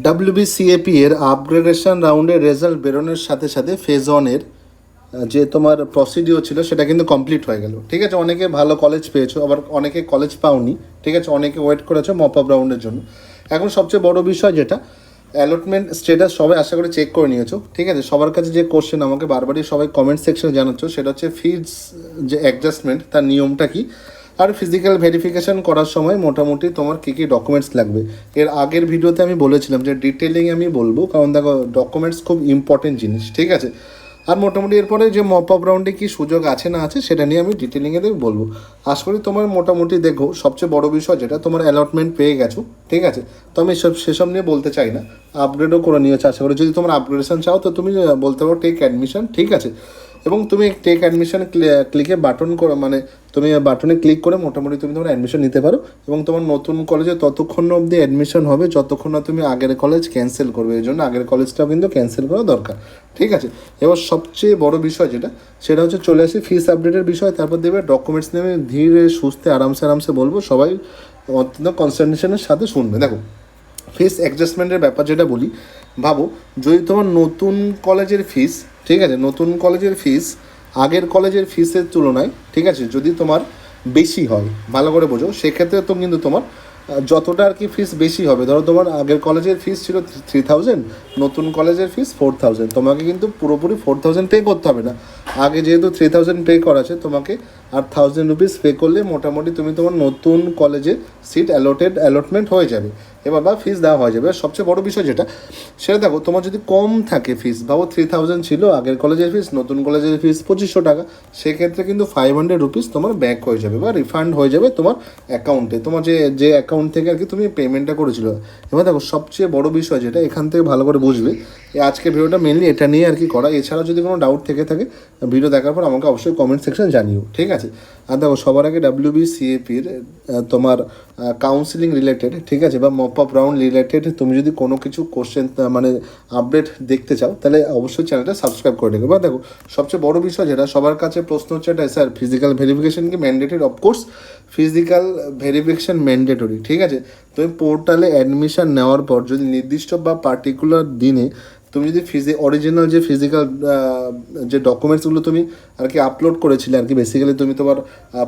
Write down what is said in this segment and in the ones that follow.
ডাব্লিউবিসিএপি এর আপগ্রেডেশন রাউন্ডের রেজাল্ট বেরোনোর সাথে সাথে ফেজ ওয়ানের যে তোমার প্রসিডিওর ছিল সেটা কিন্তু কমপ্লিট হয়ে গেল। ঠিক আছে, অনেকে ভালো কলেজ পেয়েছো, আবার অনেকে কলেজ পাওনি। ঠিক আছে, অনেকে ওয়েট করেছো মপ আপ রাউন্ডের জন্য। এখন সবচেয়ে বড় বিষয় যেটা, অ্যালটমেন্ট স্ট্যাটাস সবাই আশা করি চেক করে নিয়েছো। ঠিক আছে, সবার কাছে যে কোশ্চেন আমাকে বারবারই সবাই কমেন্ট সেকশনে জানাচ্ছ সেটা হচ্ছে ফিজ যে অ্যাডজাস্টমেন্ট তার নিয়মটা কি, আর ফিজিক্যাল ভেরিফিকেশান করার সময় মোটামুটি তোমার কী কী ডকুমেন্টস লাগবে। এর আগের ভিডিওতে আমি বলেছিলাম যে ডিটেলিং আমি বলবো, কারণ দেখো ডকুমেন্টস খুব ইম্পর্টেন্ট জিনিস। ঠিক আছে, আর মোটামুটি এরপরে যে মপ আপ রাউন্ডে কী সুযোগ আছে না আছে সেটা নিয়ে আমি ডিটেলিংয়ে বলবো। আশা করি তোমার মোটামুটি দেখো সবচেয়ে বড় বিষয় যেটা, তোমার অ্যালটমেন্ট পেয়ে গেছো। ঠিক আছে, তো আমি সেসব নিয়ে বলতে চাই না, আপগ্রেডও করে নিয়েছো আশা করি। যদি তোমার আপগ্রেডেশন চাও তো তুমি বলতে পারো টেক অ্যাডমিশন। ঠিক আছে, এবং তুমি টেক অ্যাডমিশন ক্লিকে বাটন করে, মানে তুমি বাটনে ক্লিক করে মোটামুটি তুমি তোমার অ্যাডমিশন নিতে পারো। এবং তোমার নতুন কলেজে ততক্ষণ অবধি অ্যাডমিশন হবে যতক্ষণ না তুমি আগের কলেজ ক্যান্সেল করবে। এই জন্য আগের কলেজটাও কিন্তু ক্যান্সেল করা দরকার। ঠিক আছে, এবার সবচেয়ে বড় বিষয় যেটা, সেটা হচ্ছে চলে আসি ফিস আপডেটের বিষয়। তারপর দেবে ডকুমেন্টস নেবে, ধীরে সুস্থে আরামসে বলবো, সবাই অত্যন্ত কনসেন্ট্রেশনের সাথে শুনবে। দেখো ফিস অ্যাডজাস্টমেন্টের ব্যাপার যেটা বলি, ভাবো যদি তোমার নতুন কলেজের ফিস, ঠিক আছে, নতুন কলেজের ফিস আগের কলেজের ফিসের তুলনায়, ঠিক আছে, যদি তোমার বেশি হয়, ভালো করে বোঝো, সেক্ষেত্রে তো কিন্তু তোমার যতটা আর কি ফিস বেশি হবে, ধরো তোমার আগের কলেজের ফিস ছিল 3000, নতুন কলেজের ফিস 4000, তোমাকে কিন্তু পুরোপুরি 4000 পে করতে হবে না। আগে যেহেতু 3000 পে করা আছে, তোমাকে আর 1000 রুপিস পে করলে মোটামুটি তুমি তোমার নতুন কলেজে সিট অ্যালটমেন্ট হয়ে যাবে, এবার বা ফিস দেওয়া হয়ে যাবে। সবচেয়ে বড় বিষয় যেটা, সেটা দেখো তোমার যদি কম থাকে ফিস, ভাবো 3000 ছিল আগের কলেজের ফিস, নতুন কলেজের ফিস 2500 টাকা, সেক্ষেত্রে কিন্তু 500 রুপিস তোমার ব্যাক হয়ে যাবে বা রিফান্ড হয়ে যাবে তোমার অ্যাকাউন্টে, তোমার যে অ্যাকাউন্ট থেকে আর কি তুমি পেমেন্টটা করেছিল। এবার দেখো সবচেয়ে বড় বিষয় যেটা, এখান থেকে ভালো করে বুঝবে, আজকের ভিডিওটা মেনলি এটা নিয়ে আর কি করা। এছাড়া যদি কোনো ডাউট থেকে থাকে ভিডিও দেখার পর আমাকে অবশ্যই কমেন্ট সেকশন জানিও। ঠিক আছে, আর দেখো সবার আগে ডাব্লিউবিসিএপির তোমার কাউন্সিলিং রিলেটেড, ঠিক আছে, বা মপ আপ রাউন্ড রিলেটেড তুমি যদি কোনো কিছু কোশ্চেন মানে আপডেট দেখতে চাও, তাহলে অবশ্যই চ্যানেলটা সাবস্ক্রাইব করে নেবে। বা দেখো সবচেয়ে বড় বিষয় যেটা, সবার কাছে প্রশ্ন হচ্ছে এটা, স্যার ফিজিক্যাল ভেরিফিকেশন কি mandatory? Of course physical verification mandatory. ঠিক আছে, তুমি পোর্টালে অ্যাডমিশন নেওয়ার পর যদি নির্দিষ্ট বা পার্টিকুলার দিনে তুমি যদি অরিজিনাল যে ফিজিক্যাল যে ডকুমেন্টসগুলো তুমি আর কি আপলোড করেছিলে আর কি বেসিক্যালি তুমি তোমার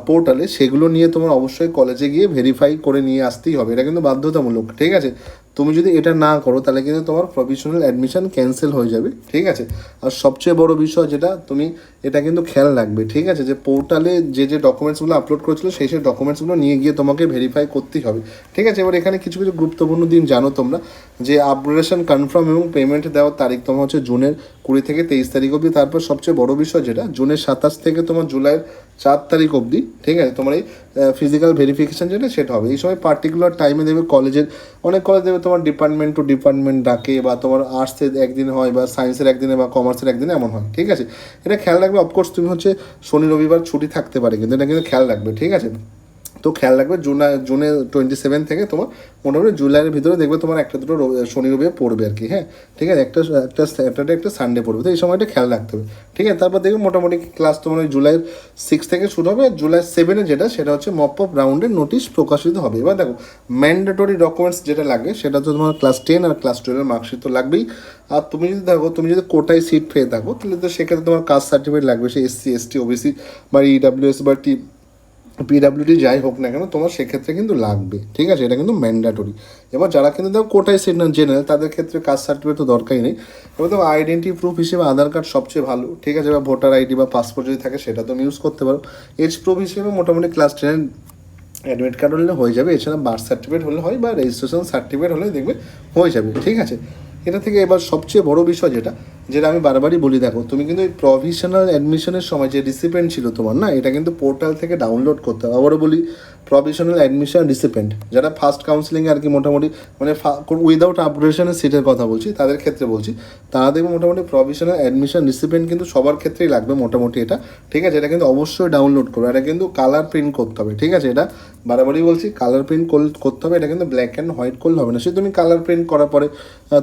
পোর্টালে, সেগুলো নিয়ে তোমার অবশ্যই কলেজে গিয়ে ভেরিফাই করে নিয়ে আসতেই হবে, এটা কিন্তু বাধ্যতামূলক। ঠিক আছে, তুমি যদি এটা না করো তাহলে কিন্তু তোমার প্রফেশনাল অ্যাডমিশন ক্যান্সেল হয়ে যাবে। ঠিক আছে, আর সবচেয়ে বড় বিষয় যেটা, তুমি এটা কিন্তু খেয়াল রাখবে। ঠিক আছে, যে পোর্টালে যে ডকুমেন্টসগুলো আপলোড করেছিল সেই ডকুমেন্টসগুলো নিয়ে গিয়ে তোমাকে ভেরিফাই করতেই হবে। ঠিক আছে, এবার এখানে কিছু কিছু গুরুত্বপূর্ণ দিন জানো তোমরা, যে আপগ্রেডেশন কনফার্ম এবং পেমেন্ট দেওয়ার তারিখ তোমার হচ্ছে জুনের 20 থেকে 23 তারিখ অবধি। তারপর সবচেয়ে বড় বিষয় যেটা, জুনের 27 থেকে তোমার জুলাইয়ের 4 তারিখ অবধি, ঠিক আছে, তোমার এই ফিজিক্যাল ভেরিফিকেশান যেটা সেটা হবে। এই সময় পার্টিকুলার টাইমে দেবে কলেজের, অনেক কলেজ দেবে তোমার ডিপার্টমেন্ট টু ডিপার্টমেন্ট ডাকে, বা তোমার আর্টসের একদিন হয়, বা সায়েন্সের একদিনে, বা কমার্সের একদিনে, এমন হয়। ঠিক আছে, এটা খেয়াল রাখবে। অফকোর্স তুমি হচ্ছে শনি রবিবার ছুটি থাকতে পারে, কিন্তু এটা কিন্তু খেয়াল রাখবে। ঠিক আছে, তো খেয়াল রাখবে জুনে 27 থেকে তোমার মোটামুটি জুলাইয়ের ভিতরে দেখবে তোমার একটা দুটো শনি রবিবার পড়বে আর কি। হ্যাঁ, ঠিক আছে, একটা স্যাটারডে একটা সানডে পড়বে, তো এই সময়টা খেয়াল রাখতে হবে। ঠিক আছে, তারপর দেখবে মোটামুটি ক্লাস তোমার ওই জুলাইয়ের 6 থেকে শুরু হবে। জুলাই 7 যেটা, সেটা হচ্ছে মপ আপ রাউন্ডের নোটিশ প্রকাশিত হবে। এবার দেখো ম্যান্ডেটরি ডকুমেন্টস যেটা লাগে সেটা তো তোমার ক্লাস 10 আর ক্লাস 12-এর মার্কশিট তো লাগবেই। আর তুমি যদি দেখো তুমি যদি কোটায় সিট পেয়ে থাকো, তাহলে তো সেক্ষেত্রে তোমার কাস্ট সার্টিফিকেট লাগবে, সে এসসি এসটি ওবিসি বা ইডাব্লিউএস বা পিডাব্লিউডি যাই হোক না কেন, তোমার সেক্ষেত্রে কিন্তু লাগবে। ঠিক আছে, এটা কিন্তু ম্যান্ডেটরি। এবার যারা কিন্তু দেখো কোটায় সিট না জেনারেল, তাদের ক্ষেত্রে কাস্ট সার্টিফিকেট তো দরকারই নেই। এবার তো আইডেন্টি প্রুফ হিসেবে আধার কার্ড সবচেয়ে ভালো। ঠিক আছে, বা ভোটার আইডি বা পাসপোর্ট যদি থাকে সেটা তুমি ইউজ করতে পারো। এজ প্রুফ হিসেবে মোটামুটি ক্লাস 10 অ্যাডমিট কার্ড হলে হয়ে যাবে। এছাড়া বার্থ সার্টিফিকেট হলে হয়, বা রেজিস্ট্রেশন সার্টিফিকেট হলে দেখবে হয়ে যাবে। ঠিক আছে, এটা থেকে এবার সবচেয়ে বড় বিষয় যেটা, যেটা আমি বারবারই বলি, দেখো তুমি কিন্তু এই প্রভিশনাল অ্যাডমিশনের সময় যে রিসিপেন্ট ছিল তোমার না, এটা কিন্তু পোর্টাল থেকে ডাউনলোড করতে হবে। আবারও বলি, প্রভিশনাল অ্যাডমিশন রিসিপেন্ট যারা ফার্স্ট কাউন্সিলিংয়ে আর কি মোটামুটি মানে উইদাউট আপগ্রেডেশনের সিটের কথা বলছি, তাদের ক্ষেত্রে বলছি, তারা দেখবে মোটামুটি প্রভিশনাল অ্যাডমিশন রিসিপেন্ট কিন্তু সবার ক্ষেত্রেই লাগবে মোটামুটি এটা। ঠিক আছে, এটা কিন্তু অবশ্যই ডাউনলোড করবে। এটা কিন্তু কালার প্রিন্ট করতে হবে। ঠিক আছে, এটা বারবারই বলছি, কালার প্রিন্ট করতে হবে। এটা কিন্তু ব্ল্যাক অ্যান্ড হোয়াইট করলে হবে না, সে তুমি কালার প্রিন্ট করার পরে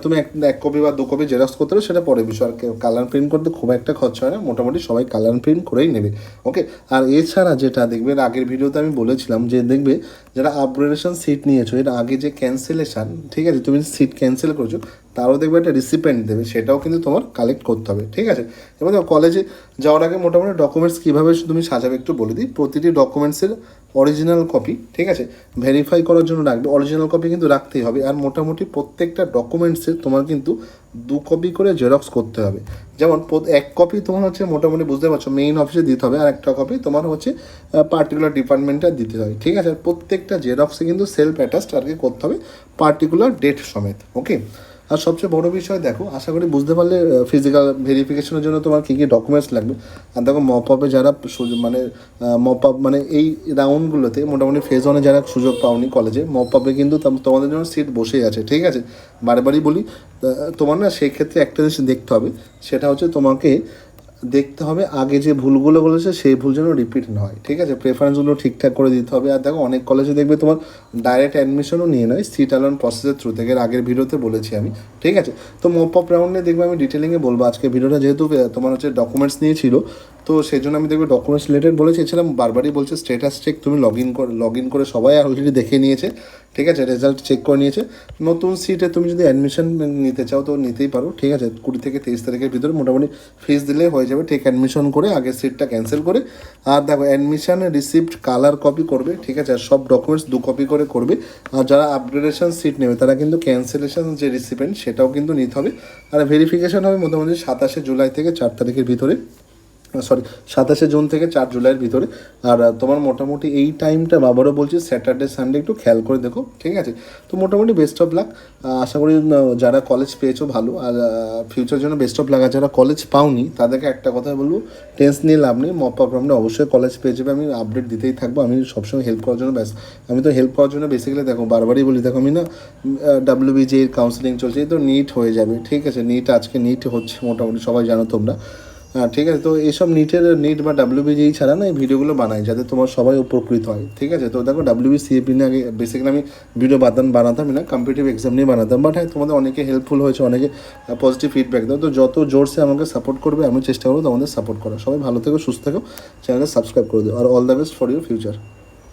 তুমি এক কপি বা 2 কপি জেরক্স করতে হবে, সেটা পরে বিষয়। আর কালার প্রিন্ট করতে খুব একটা খরচা হয় না, মোটামুটি সবাই কালার প্রিন্ট করেই নেবে। ওকে, আর এছাড়া যেটা দেখবে, আগের ভিডিওতে আমি বলেছিলাম যে দেখবে যারা আপগ্রেডেশন সিট নিয়েছো এর আগে যে ক্যান্সেলেশন, ঠিক আছে, তুমি সিট ক্যান্সেল করেছো তারও দেখবে একটা রিসিপেন্ট দেবে, সেটাও কিন্তু তোমার কালেক্ট করতে হবে, ঠিক আছে। এবার দেখো কলেজে যাওয়ার আগে মোটামুটি ডকুমেন্টস কীভাবে তুমি সাজাবে একটু বলে দিই। প্রতিটি ডকুমেন্টসের অরিজিনাল কপি, ঠিক আছে, ভেরিফাই করার জন্য রাখবে, অরিজিনাল কপি কিন্তু রাখতেই হবে। আর মোটামুটি প্রত্যেকটা ডকুমেন্টসের তোমার কিন্তু 2 কপি করে জেরক্স করতে হবে। যেমন 1 কপি তোমার হচ্ছে মোটামুটি বুঝতে পারছো মেইন অফিসে দিতে হবে, আর একটা কপি তোমার হচ্ছে পার্টিকুলার ডিপার্টমেন্টে দিতে হবে, ঠিক আছে। আর প্রত্যেকটা জেরক্সে কিন্তু সেলফ অ্যাটাচড আর কি করতে হবে পার্টিকুলার ডেট সমেত, ওকে। আর সবচেয়ে বড় বিষয় দেখো, আশা করি বুঝতে পারলে ফিজিক্যাল ভেরিফিকেশনের জন্য তোমার কী কী ডকুমেন্টস লাগবে। আর দেখো মপ আপে যারা মানে মপ আপ মানে এই রাউন্ডগুলোতে মোটামুটি ফেজ ওয়ানে যারা সুযোগ পাওনি কলেজে, মপ আপে কিন্তু তোমাদের জন্য সিট বসেই আছে, ঠিক আছে। বারবারই বলি তোমার না সেই ক্ষেত্রে একটা জিনিস দেখতে হবে, সেটা হচ্ছে তোমাকে দেখতে হবে আগে যে ভুলগুলো বলেছে সেই ভুল যেন রিপিট না হয়, ঠিক আছে। প্রেফারেন্সগুলো ঠিকঠাক করে দিতে হবে। আর দেখো অনেক কলেজে দেখবে তোমার ডাইরেক্ট অ্যাডমিশনও নিয়ে নেয় সিট অ্যালন প্রসেসের থ্রু থেকে, আগের ভিডিওতে বলেছি আমি, ঠিক আছে। তো মপ আপ রাউন্ডে দেখবে আমি ডিটেলিংয়ে বলবো। আজকে ভিডিওটা যেহেতু তোমার হচ্ছে ডকুমেন্টস নিয়েছিল, তো সেই জন্য আমি দেখবে ডকুমেন্টস রিলেটেড বলেছি। এছাড়া বারবারই বলছে স্ট্যাটাস চেক তুমি লগ ইন করে সবাই অলরেডি দেখে নিয়েছে, ঠিক আছে, রেজাল্ট চেক করে নিয়েছে। নতুন সিটে তুমি যদি অ্যাডমিশন নিতে চাও তো নিতেই পারো, ঠিক আছে। 20 থেকে 23 তারিখের ভিতরে মোটামুটি ফিস দিলে হয়ে যাবে, ঠিক অ্যাডমিশন করে আগের সিটটা ক্যান্সেল করে। আর দেখো অ্যাডমিশন রিসিপ্ট কালার কপি করবে, ঠিক আছে, আর সব ডকুমেন্টস 2 কপি করে করবে। আর যারা আপগ্রেডেশন সিট নেবে তারা কিন্তু ক্যান্সেলেশন যে রিসিপেন্ট সেটাও কিন্তু নিতে হবে। আর ভেরিফিকেশন হবে মোটামুটি 27 জুলাই থেকে 4 তারিখের ভিতরে, 27 জুন থেকে 4 জুলাইয়ের ভিতরে। আর তোমার মোটামুটি এই টাইমটা আবারও বলছি স্যাটারডে সানডে একটু খেয়াল করে দেখো, ঠিক আছে। তো মোটামুটি বেস্ট অফ লাক। আশা করি যারা কলেজ পেয়েছো ভালো, আর ফিউচার জন্য বেস্ট অফ লাক। আর যারা কলেজ পাওনি তাদেরকে একটা কথা বলবো, টেন্স নিয়ে লাভ নেই, মপ আপ রাউন্ডে অবশ্যই কলেজ পেয়ে যাবে। আমি আপডেট দিতেই থাকবো, আমি সবসময় হেল্প করার জন্য ব্যস্ত। আমি তো হেল্প করার জন্য বেসিক্যালি দেখো বারবারই বলি, দেখো আমি না WBJ এর কাউন্সিলিং চলছে, এই তো নিট হয়ে যাবে, ঠিক আছে। নিট আজকে নিট হচ্ছে মোটামুটি সবাই জানো তোমরা, হ্যাঁ, ঠিক আছে। তো এইসব নিট বা WBJ ছাড়া না এই ভিডিওগুলো বানাই যাতে তোমার সবাই উপকৃত হয়, ঠিক আছে। তো দেখো WBCAP নিয়ে আগে বেসিক্যালি আমি ভিডিও বানাতামই না, কম্পিটিটিভ এক্সাম নিয়ে বানাতাম। বাট হ্যাঁ, তোমাদের অনেকে হেল্পফুল হয়েছে, অনেকে পজিটিভ ফিডব্যাক দাও। তো যত জোরসে আমাকে সাপোর্ট করবে আমি চেষ্টা করবো তোমাদের সাপোর্ট করা। সবাই ভালো থেকো, সুস্থ থেকো, চ্যানেলটা সাবস্ক্রাইব করে দিও। আর all the best for your future.